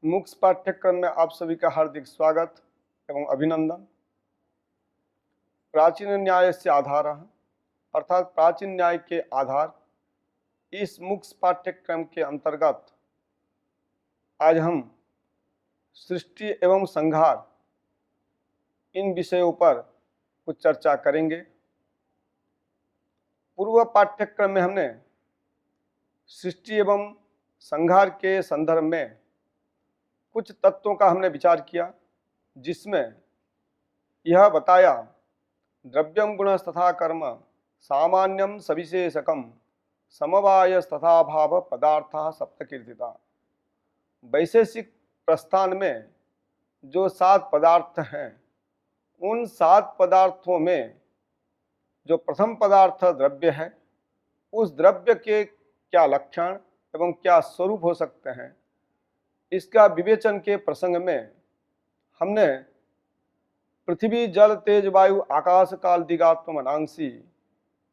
मुक्स पाठ्यक्रम में आप सभी का हार्दिक स्वागत एवं अभिनंदन। प्राचीन न्याय से आधार अर्थात प्राचीन न्याय के आधार इस मुक्स पाठ्यक्रम के अंतर्गत आज हम सृष्टि एवं संहार इन विषयों पर कुछ चर्चा करेंगे। पूर्व पाठ्यक्रम में हमने सृष्टि एवं संहार के संदर्भ में कुछ तत्वों का हमने विचार किया, जिसमें यह बताया द्रव्यम गुणस तथा कर्म सामान्यम सविशेषकम समवायस तथा भाव पदार्थ सप्तकीर्तिता। वैशेषिक प्रस्थान में जो 7 पदार्थ हैं, उन 7 पदार्थों में जो प्रथम पदार्थ द्रव्य है, उस द्रव्य के क्या लक्षण एवं क्या स्वरूप हो सकते हैं, इसका विवेचन के प्रसंग में हमने पृथ्वी जल तेज वायु आकाश काल दिगात्म अनांशी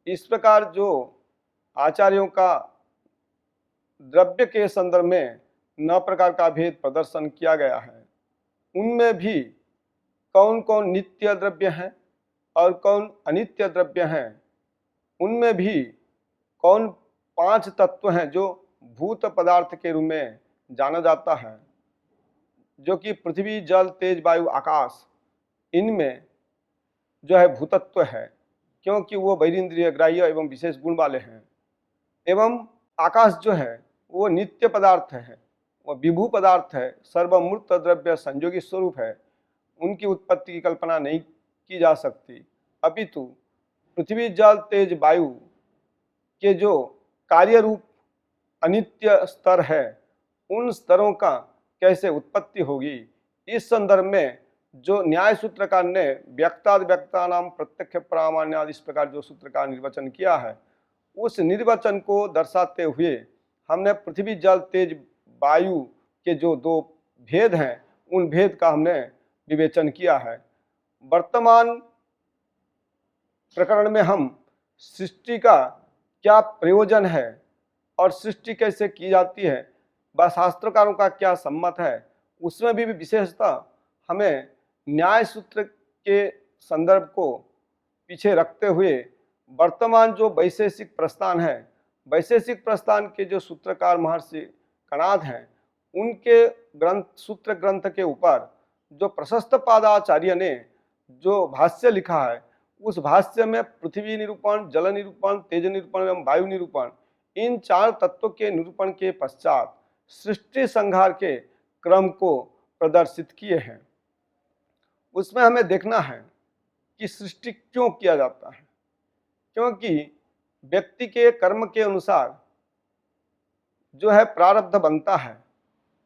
इस प्रकार जो आचार्यों का द्रव्य के संदर्भ में 9 प्रकार का भेद प्रदर्शन किया गया है, उनमें भी कौन कौन नित्य द्रव्य हैं और कौन अनित्य द्रव्य हैं, उनमें भी कौन 5 तत्व हैं जो भूत पदार्थ के रूप में जाना जाता है, जो कि पृथ्वी जल तेज वायु आकाश, इनमें जो है भूतत्व है, क्योंकि वो बहिरींद्रिय ग्राह्य एवं विशेष गुण वाले हैं। एवं आकाश जो है वो नित्य पदार्थ है, वो विभू पदार्थ है, सर्वमूर्त द्रव्य संयोगी स्वरूप है, उनकी उत्पत्ति की कल्पना नहीं की जा सकती। अपितु पृथ्वी जल तेज वायु के जो कार्य रूप अनित्य स्तर है, उन स्तरों का कैसे उत्पत्ति होगी, इस संदर्भ में जो न्याय सूत्रकार ने व्यक्ताद व्यक्ता नाम प्रत्यक्ष प्रामाण्याद इस प्रकार जो सूत्र का निर्वचन किया है, उस निर्वचन को दर्शाते हुए हमने पृथ्वी जल तेज वायु के जो 2 भेद हैं, उन भेद का हमने विवेचन किया है। वर्तमान प्रकरण में हम सृष्टि का क्या प्रयोजन है और सृष्टि कैसे की जाती है, व शास्त्रकारों का क्या सम्मत है, उसमें भी विशेषतः हमें न्याय सूत्र के संदर्भ को पीछे रखते हुए वर्तमान जो वैशेषिक प्रस्थान है, वैशेषिक प्रस्थान के जो सूत्रकार महर्षि कणाद हैं, उनके सूत्र ग्रंथ के ऊपर जो प्रशस्त पादाचार्य ने जो भाष्य लिखा है, उस भाष्य में पृथ्वी निरूपण, जल निरूपण, तेज निरूपण एवं वायु निरूपण, इन 4 तत्वों के निरूपण के पश्चात सृष्टि संहार के क्रम को प्रदर्शित किए हैं। उसमें हमें देखना है कि सृष्टि क्यों किया जाता है, क्योंकि व्यक्ति के कर्म के अनुसार जो है प्रारब्ध बनता है,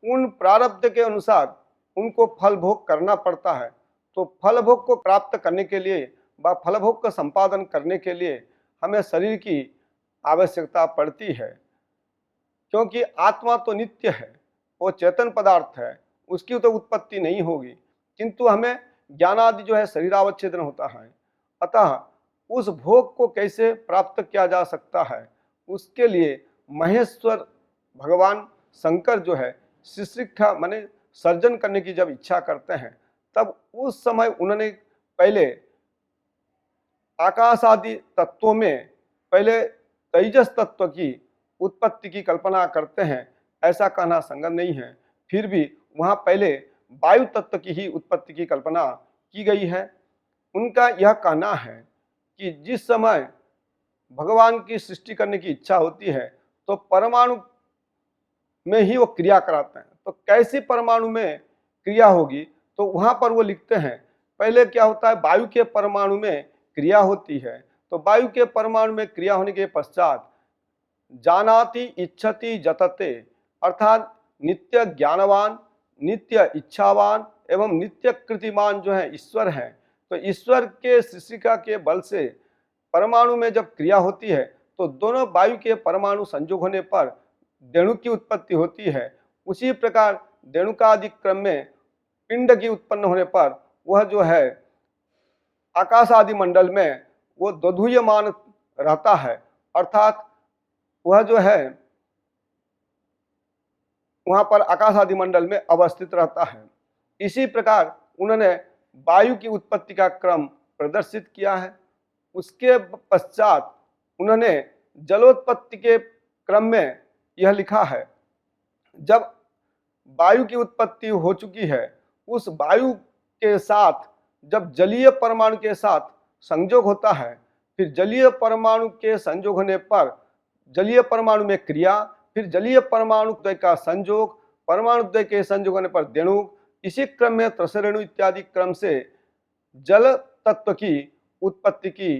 उन प्रारब्ध के अनुसार उनको फल भोग करना पड़ता है। तो फल भोग को प्राप्त करने के लिए व फल भोग का संपादन करने के लिए हमें शरीर की आवश्यकता पड़ती है, क्योंकि आत्मा तो नित्य है, वो चेतन पदार्थ है, उसकी तो उत्पत्ति नहीं होगी, किंतु हमें ज्ञानादि जो है शरीरावच्छेदन होता है। अतः उस भोग को कैसे प्राप्त किया जा सकता है, उसके लिए महेश्वर भगवान शंकर जो है शिक्षा माने सर्जन करने की जब इच्छा करते हैं, तब उस समय उन्होंने पहले आकाश आदि तत्वों में पहले तेजस तत्व की उत्पत्ति की कल्पना करते हैं, ऐसा कहना संगत नहीं है। फिर भी वहाँ पहले वायु तत्व की ही उत्पत्ति की कल्पना की गई है। उनका यह कहना है कि जिस समय भगवान की सृष्टि करने की इच्छा होती है, तो परमाणु में ही वो क्रिया कराते हैं। तो कैसी परमाणु में क्रिया होगी, तो वहाँ पर वो लिखते हैं पहले क्या होता है, वायु के परमाणु में क्रिया होती है। तो वायु के परमाणु में क्रिया होने के पश्चात जानाति इच्छति जतते, अर्थात नित्य ज्ञानवान, नित्य इच्छावान एवं नित्य कृतिमान जो है ईश्वर है। तो ईश्वर के शिशिका के बल से परमाणु में जब क्रिया होती है, तो दोनों वायु के परमाणु संयोग होने पर देणु की उत्पत्ति होती है। उसी प्रकार देणुकादि क्रम में पिंड की उत्पन्न होने पर वह जो है आकाश आदि मंडल में वो दोधूयमान रहता है, अर्थात वह जो है वहाँ पर आकाश आदि मंडल में अवस्थित रहता है। इसी प्रकार उन्होंने वायु की उत्पत्ति का क्रम प्रदर्शित किया है। उसके पश्चात उन्होंने जलोत्पत्ति के क्रम में यह लिखा है, जब वायु की उत्पत्ति हो चुकी है, उस वायु के साथ जब जलीय परमाणु के साथ संयोग होता है, फिर जलीय परमाणु के संयोग होने पर जलीय परमाणु में क्रिया, फिर जलीय परमाणु द्वय का संयोग, परमाणु द्वय के संयोग होने पर देणुक, इसी क्रम में त्रसरेणु इत्यादि क्रम से जल तत्व की उत्पत्ति की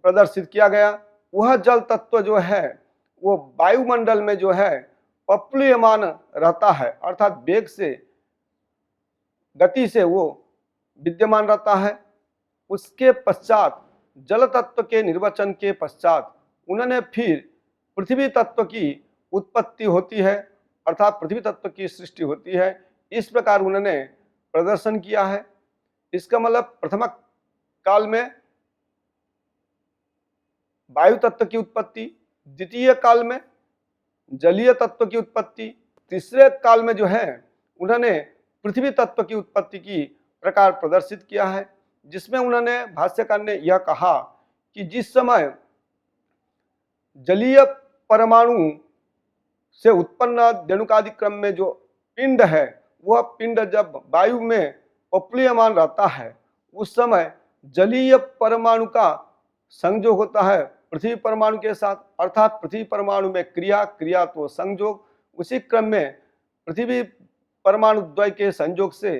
प्रदर्शित किया गया। वह जल तत्व जो है वो वायुमंडल में जो है पप्लुयमान रहता है, अर्थात वेग से, गति से वो विद्यमान रहता है। उसके पश्चात जल तत्व के निर्वचन के पश्चात उन्होंने फिर पृथ्वी तत्व की उत्पत्ति होती है, अर्थात पृथ्वी तत्व की सृष्टि होती है। इस प्रकार उन्होंने प्रदर्शन किया है। इसका मतलब प्रथम काल में वायु तत्व की उत्पत्ति, द्वितीय काल में जलीय तत्व की उत्पत्ति, तीसरे काल में जो है उन्होंने पृथ्वी तत्व की उत्पत्ति की प्रकार प्रदर्शित किया है, जिसमें उन्होंने भाष्यकार ने यह कहा कि जिस समय जलीय परमाणु से उत्पन्न देणुकादि क्रम में जो पिंड है, वह पिंड जब वायु में पप्लुयमान रहता है, उस समय जलीय परमाणु का संयोग होता है पृथ्वी परमाणु के साथ, अर्थात पृथ्वी परमाणु में क्रिया, क्रिया तो संयोग, उसी क्रम में पृथ्वी परमाणु द्वय के संयोग से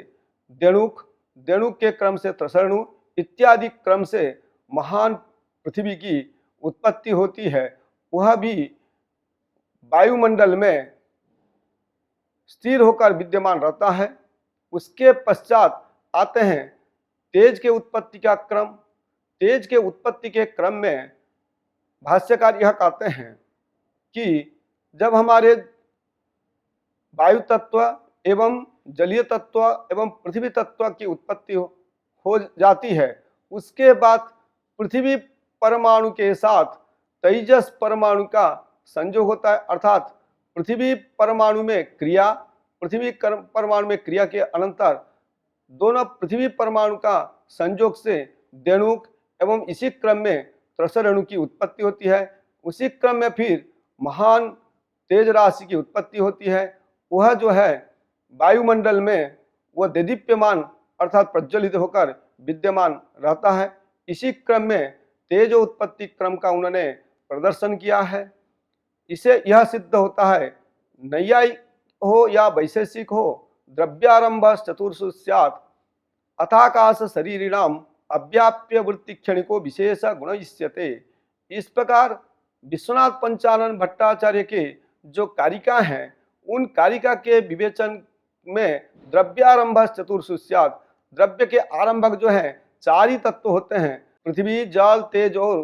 देणुक, देणुक के क्रम से त्रसरेणु इत्यादि क्रम से महान पृथ्वी की उत्पत्ति होती है। वह भी वायुमंडल में स्थिर होकर विद्यमान रहता है। उसके पश्चात आते हैं तेज के उत्पत्ति का क्रम। तेज के उत्पत्ति के क्रम में भाष्यकार यह कहते हैं कि जब हमारे वायु तत्व एवं जलीय तत्व एवं पृथ्वी तत्व की उत्पत्ति हो जाती है, उसके बाद पृथ्वी परमाणु के साथ तेजस परमाणु का संयोग होता है, अर्थात पृथ्वी परमाणु में क्रिया, पृथ्वी परमाणु में क्रिया के अनंतर दोनों पृथ्वी परमाणु का संयोग से देणुक एवं इसी क्रम में त्रसरेणु की उत्पत्ति होती है। उसी क्रम में फिर महान तेज राशि की उत्पत्ति होती है। वह जो है वायुमंडल में वह देदीप्यमान अर्थात प्रज्वलित होकर विद्यमान रहता है। इसी क्रम में तेज उत्पत्ति क्रम का उन्होंने प्रदर्शन किया है। इसे यह सिद्ध होता है, नैयायिक हो या वैशेषिक हो, द्रव्यारंभ चतुर्षु स्यात् अथाकाश शरीरिणाम अव्याप्य वृत्ति क्षणिको विशेष गुणयिष्यते। इस प्रकार विश्वनाथ पंचानन भट्टाचार्य के जो कारिका हैं, उन कारिका के विवेचन में द्रव्यारंभ चतुर्षु स्यात्, द्रव्य के आरंभक जो है चार ही तत्व होते हैं, पृथ्वी, जल, तेज और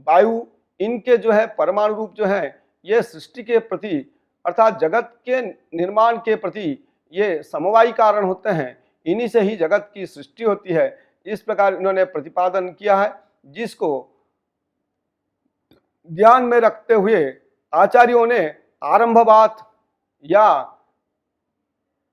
वायु। इनके जो है परमाणु रूप जो है ये सृष्टि के प्रति अर्थात जगत के निर्माण के प्रति ये समवायी कारण होते हैं। इन्हीं से ही जगत की सृष्टि होती है। इस प्रकार इन्होंने प्रतिपादन किया है, जिसको ध्यान में रखते हुए आचार्यों ने आरंभवाद या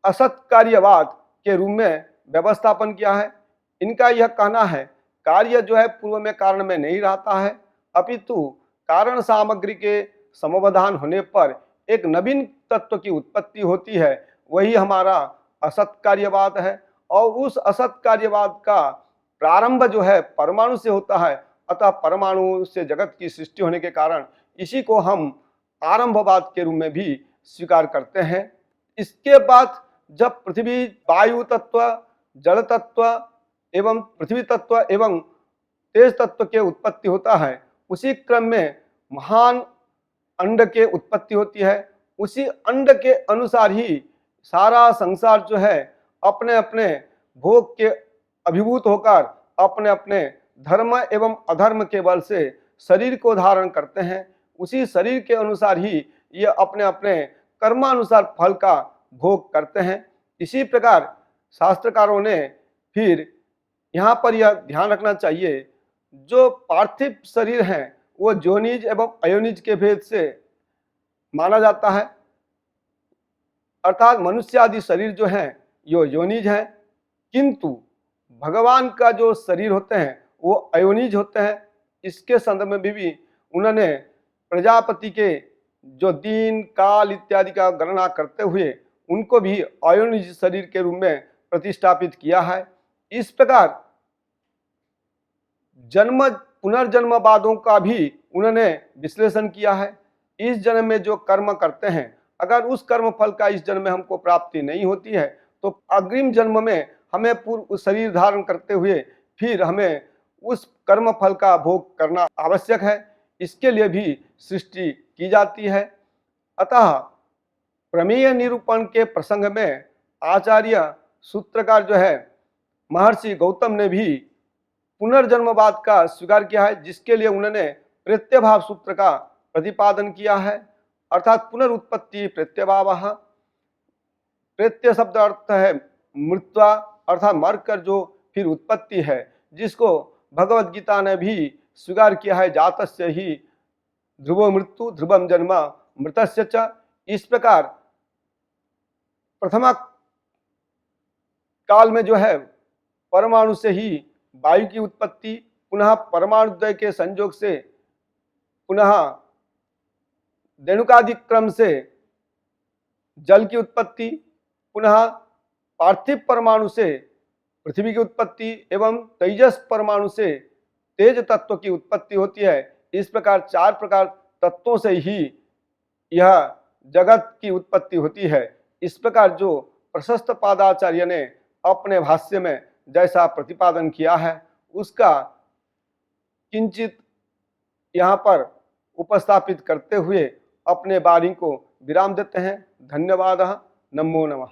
असत्कार्यवाद के रूप में व्यवस्थापन किया है। इनका यह कहना है, कार्य जो है पूर्व में कारण में नहीं रहता है, अपितु कारण सामग्री के समवधान होने पर एक नवीन तत्व की उत्पत्ति होती है, वही हमारा असत्कार्यवाद है। और उस असत्कार्यवाद का प्रारंभ जो है परमाणु से होता है, अतः परमाणु से जगत की सृष्टि होने के कारण इसी को हम आरंभवाद के रूप में भी स्वीकार करते हैं। इसके बाद जब पृथ्वी, वायु तत्व, जल तत्व एवं पृथ्वी तत्व एवं तेज तत्व के उत्पत्ति होता है, उसी क्रम में महान अंड के उत्पत्ति होती है। उसी अंड के अनुसार ही सारा संसार जो है अपने अपने भोग के अभिभूत होकर अपने अपने धर्म एवं अधर्म के बल से शरीर को धारण करते हैं। उसी शरीर के अनुसार ही ये अपने अपने कर्मानुसार फल का भोग करते हैं। इसी प्रकार शास्त्रकारों ने फिर यहाँ पर यह ध्यान रखना चाहिए, जो पार्थिव शरीर हैं वो जोनिज एवं अयोनिज के भेद से माना जाता है। अर्थात मनुष्य आदि शरीर जो हैं यो योनिज हैं, किंतु भगवान का जो शरीर होते हैं वो अयोनिज होते हैं। इसके संदर्भ में भी उन्होंने प्रजापति के जो दिन काल इत्यादि का गणना करते हुए उनको भी अयोनिज शरीर के रूप में प्रतिष्ठापित किया है। इस प्रकार जन्म पुनर्जन्मवादों का भी उन्होंने विश्लेषण किया है। इस जन्म में जो कर्म करते हैं, अगर उस कर्म फल का इस जन्म में हमको प्राप्ति नहीं होती है तो अग्रिम जन्म में हमें पूर्व शरीर धारण करते हुए फिर हमें उस कर्म फल का भोग करना आवश्यक है। इसके लिए भी सृष्टि की जाती है। अतः प्रमेय निरूपण के प्रसंग में आचार्य सूत्रकार जो है महर्षि गौतम ने भी पुनर्जन्मवाद का स्वीकार किया है, जिसके लिए उन्होंने प्रत्यभाव सूत्र का प्रतिपादन किया है। अर्थात पुनरुत्पत्ति प्रत्यभावः, प्रत्यय शब्द अर्थ है मृत्वा, अर्थात मरकर जो फिर उत्पत्ति है, जिसको भगवत गीता ने भी स्वीकार किया है, जातस्य ही ध्रुवो मृत्यु ध्रुवम जन्म मृतस्य च। इस प्रकार प्रथमा काल में जो है परमाणु से ही वायु की उत्पत्ति, पुनः परमाणुद्वय के संयोग से पुनः धेनुकादि क्रम से जल की उत्पत्ति, पुनः पार्थिव परमाणु से पृथ्वी की उत्पत्ति एवं तेजस परमाणु से तेज तत्व की उत्पत्ति होती है। इस प्रकार चार प्रकार तत्वों से ही यह जगत की उत्पत्ति होती है। इस प्रकार जो प्रशस्त पादाचार्य ने अपने भाष्य में जैसा प्रतिपादन किया है उसका किंचित यहाँ पर उपस्थापित करते हुए अपने वाणी को विराम देते हैं। धन्यवाद। नमो नमः।